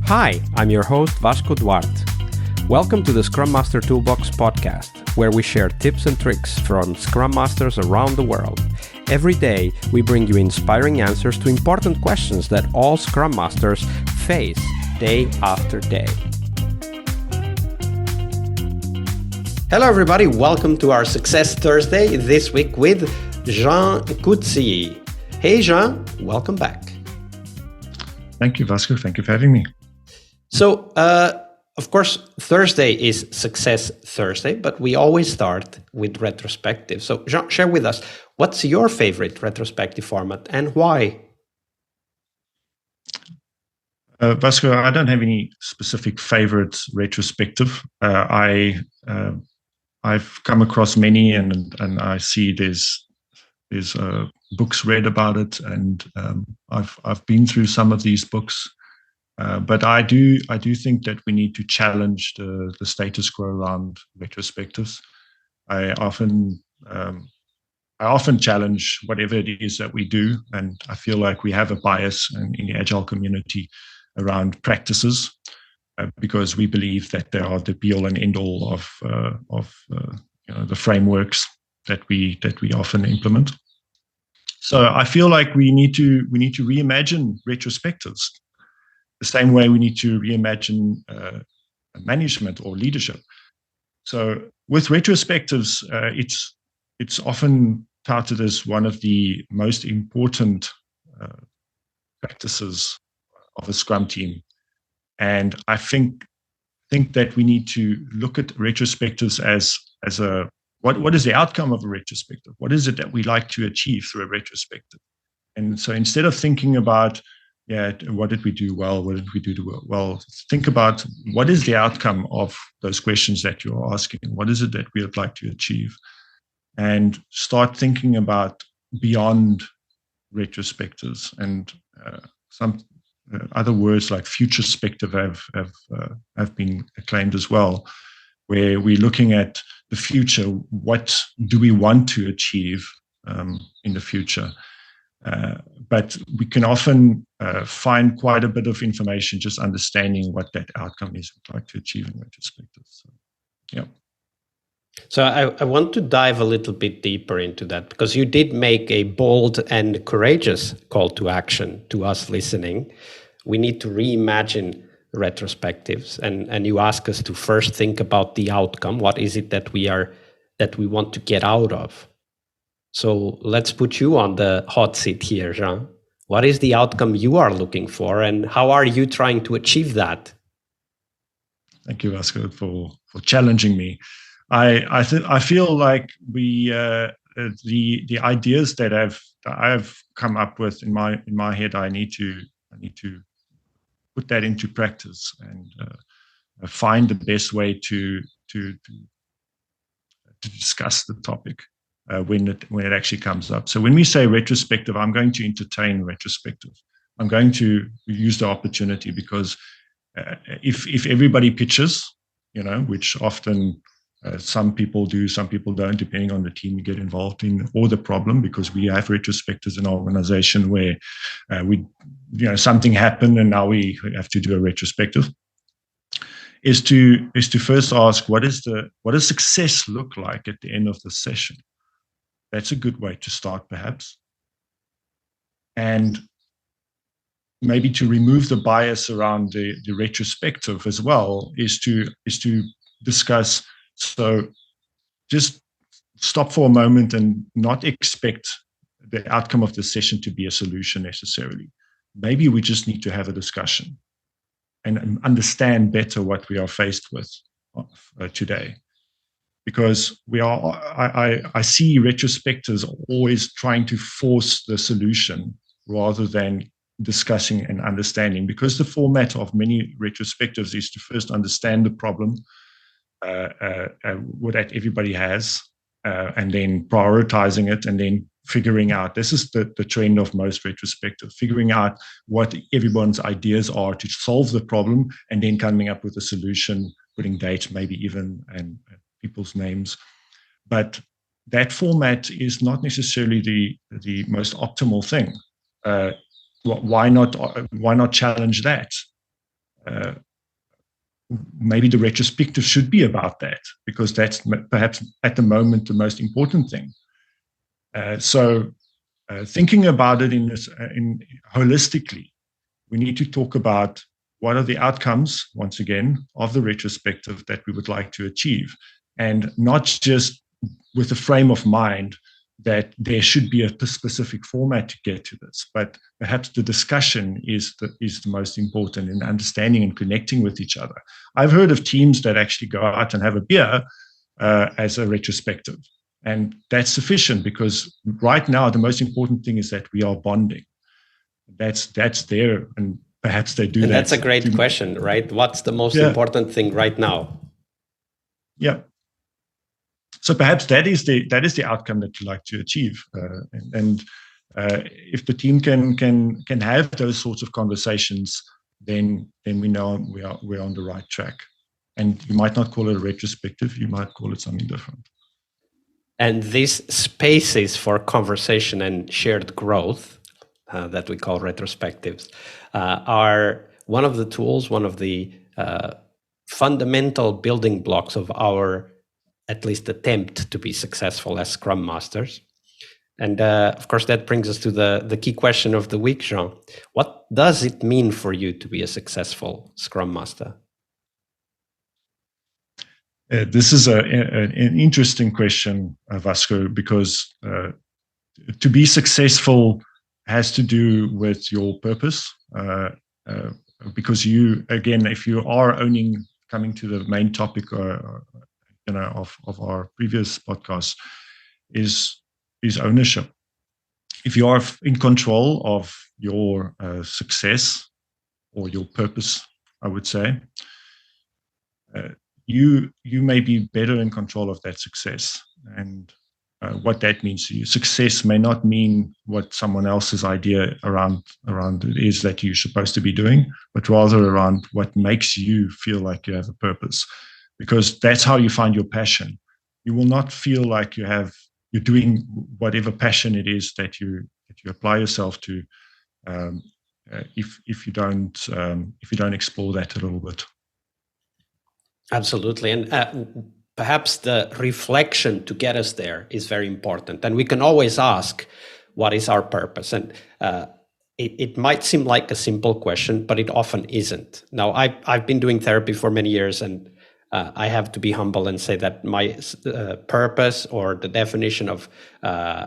Hi, I'm your host Vasco Duarte. Welcome to the Scrum Master Toolbox podcast, where we share tips and tricks from Scrum Masters around the world. Every day, we bring you inspiring answers to important questions that all Scrum Masters face day after day. Hello everybody, welcome to our Success Thursday this week with Jean Coetzee. Hey Jean, welcome back. Thank you, Vasco. Thank you for having me. So, of course, Thursday is Success Thursday, but we always start with retrospective. So, Jean, share with us, what's your favorite retrospective format and why? Vasco, I don't have any specific favorite retrospective. I've come across many, and I see there's books read about it, and I've been through some of these books. But I do think that we need to challenge the status quo around retrospectives. I often challenge whatever it is that we do, and I feel like we have a bias in the Agile community around practices because we believe that they are the be-all and end-all of the frameworks that we often implement. So I feel like we need to reimagine retrospectives the same way we need to reimagine management or leadership. So with retrospectives, it's often touted as one of the most important practices of a Scrum team, and I think that we need to look at retrospectives as a what is the outcome of a retrospective? What is it that we like to achieve through a retrospective? And so instead of thinking about what did we do well? What did we do well? Think about what is the outcome of those questions that you're asking? What is it that we would like to achieve? And start thinking about beyond retrospectives. And some other words like futurespective have been acclaimed as well, where we're looking at the future. What do we want to achieve in the future? But we can often find quite a bit of information just understanding what that outcome is we'd like to achieve in retrospective. So, yeah. So I want to dive a little bit deeper into that, because you did make a bold and courageous call to action to us listening. We need to reimagine retrospectives, and you ask us to first think about the outcome. What is it that we want to get out of? So let's put you on the hot seat here, Jean. What is the outcome you are looking for, and how are you trying to achieve that? Thank you, Vasco, for challenging me. I feel like the ideas that I've come up with in my head, I need to put that into practice and find the best way to discuss the topic. When it actually comes up. So when we say retrospective, I'm going to entertain retrospective. I'm going to use the opportunity because if everybody pitches, which often some people do, some people don't, depending on the team you get involved in or the problem, because we have retrospectives in our organization where something happened and now we have to do a retrospective. Is to first ask what does success look like at the end of the session? That's a good way to start, perhaps. And maybe to remove the bias around the retrospective as well is to discuss. So just stop for a moment and not expect the outcome of the session to be a solution necessarily. Maybe we just need to have a discussion and understand better what we are faced with today. Because I see retrospectives always trying to force the solution rather than discussing and understanding. Because the format of many retrospectives is to first understand the problem, what that everybody has, and then prioritizing it, and then figuring out. This is the trend of most retrospectives: figuring out what everyone's ideas are to solve the problem, and then coming up with a solution, putting dates, maybe even and people's names. But that format is not necessarily the most optimal thing. Why not challenge that? maybe the retrospective should be about that, because that's perhaps at the moment the most important thing. So thinking about it in holistically, we need to talk about what are the outcomes, once again, of the retrospective that we would like to achieve, and not just with a frame of mind that there should be a specific format to get to this, but perhaps the discussion is the most important in understanding and connecting with each other. I've heard of teams that actually go out and have a beer as a retrospective, and that's sufficient, because right now the most important thing is that we are bonding. That's there, and perhaps they do and that. That's a great question, right? What's the most important thing right now? Yeah. So perhaps that is the outcome that you like to achieve, and if the team can have those sorts of conversations, then we know we're on the right track. And you might not call it a retrospective; you might call it something different. And these spaces for conversation and shared growth that we call retrospectives are one of the tools, one of the fundamental building blocks of our at least attempt to be successful as Scrum Masters. And of course, that brings us to the key question of the week, Jean. What does it mean for you to be a successful Scrum Master? This is an interesting question, Vasco, because to be successful has to do with your purpose. Because you, again, if you are coming to the main topic of our previous podcast, is ownership. If you are in control of your success or your purpose, I would say, you may be better in control of that success, and what that means to you. Success may not mean what someone else's idea around it is that you're supposed to be doing, but rather around what makes you feel like you have a purpose, because that's how you find your passion. You will not feel like you're doing whatever passion it is that you apply yourself to if you don't explore that a little bit. Absolutely. And perhaps the reflection to get us there is very important. And we can always ask, what is our purpose? And it might seem like a simple question, but it often isn't. Now, I've been doing therapy for many years, and I have to be humble and say that my purpose or the definition of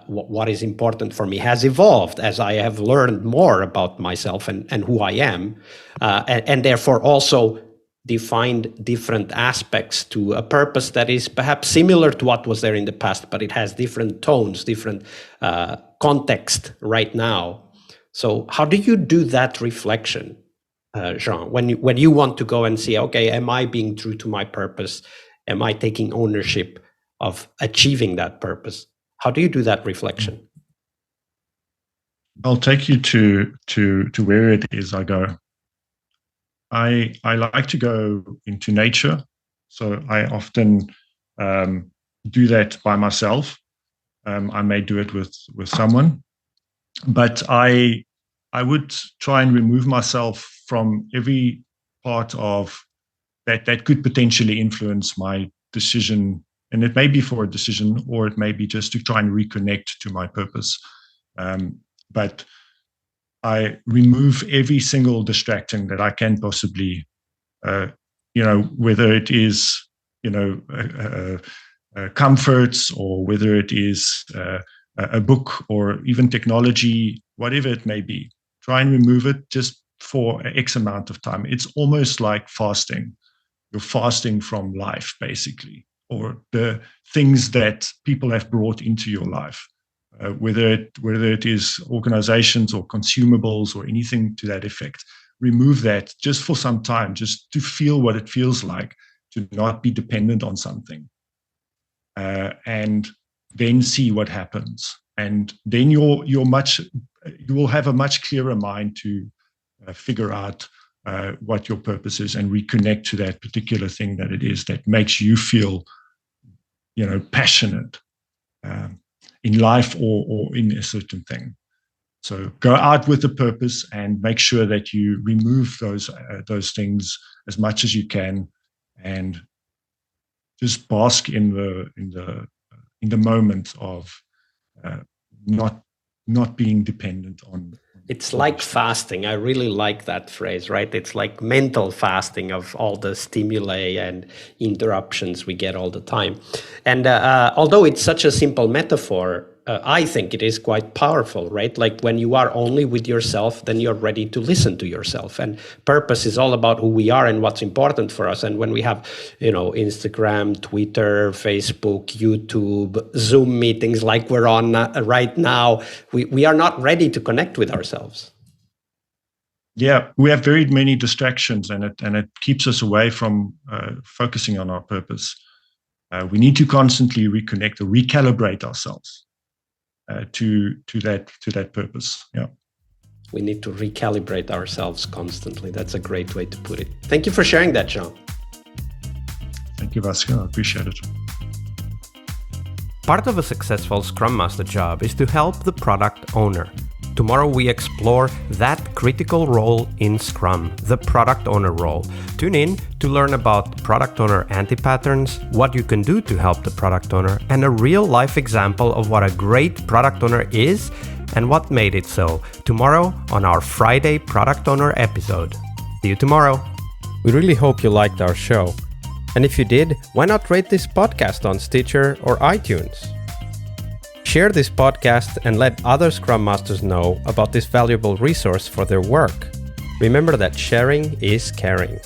what is important for me has evolved as I have learned more about myself and who I am, and therefore also defined different aspects to a purpose that is perhaps similar to what was there in the past, but it has different tones, different context right now. So how do you do that reflection, Jean, when you want to go and see, okay, am I being true to my purpose? Am I taking ownership of achieving that purpose? How do you do that reflection? I'll take you to where it is I go. I like to go into nature, so I often do that by myself. I may do it with someone, but I would try and remove myself from every part of that could potentially influence my decision, and it may be for a decision, or it may be just to try and reconnect to my purpose. But I remove every single distraction that I can possibly, whether it is, comforts, or whether it is a book, or even technology, whatever it may be. Try and remove it just for X amount of time. It's almost like fasting. You're fasting from life, basically, or the things that people have brought into your life. Whether it is organizations or consumables or anything to that effect, remove that just for some time, just to feel what it feels like to not be dependent on something, and then see what happens. And then you will have a much clearer mind to figure out what your purpose is, and reconnect to that particular thing that it is that makes you feel, passionate in life or in a certain thing. So go out with a purpose and make sure that you remove those things as much as you can, and just bask in the moment of not being dependent on. It's like fasting. I really like that phrase, right? It's like mental fasting of all the stimuli and interruptions we get all the time. And although it's such a simple metaphor, I think it is quite powerful, right? Like when you are only with yourself, then you're ready to listen to yourself. And purpose is all about who we are and what's important for us. And when we have, Instagram, Twitter, Facebook, YouTube, Zoom meetings like we're on right now, we are not ready to connect with ourselves. Yeah, we have very many distractions, and it keeps us away from focusing on our purpose. We need to constantly reconnect or recalibrate ourselves to that purpose. Yeah, we need to recalibrate ourselves constantly. That's a great way to put it. Thank you for sharing that, Jean. Thank you, Vasco. I appreciate it. Part of a successful Scrum Master job is to help the product owner. Tomorrow we explore that critical role in Scrum, the product owner role. Tune in to learn about product owner anti-patterns, what you can do to help the product owner, and a real-life example of what a great product owner is and what made it so. Tomorrow on our Friday Product Owner episode. See you tomorrow. We really hope you liked our show. And if you did, why not rate this podcast on Stitcher or iTunes? Share this podcast and let other Scrum Masters know about this valuable resource for their work. Remember that sharing is caring.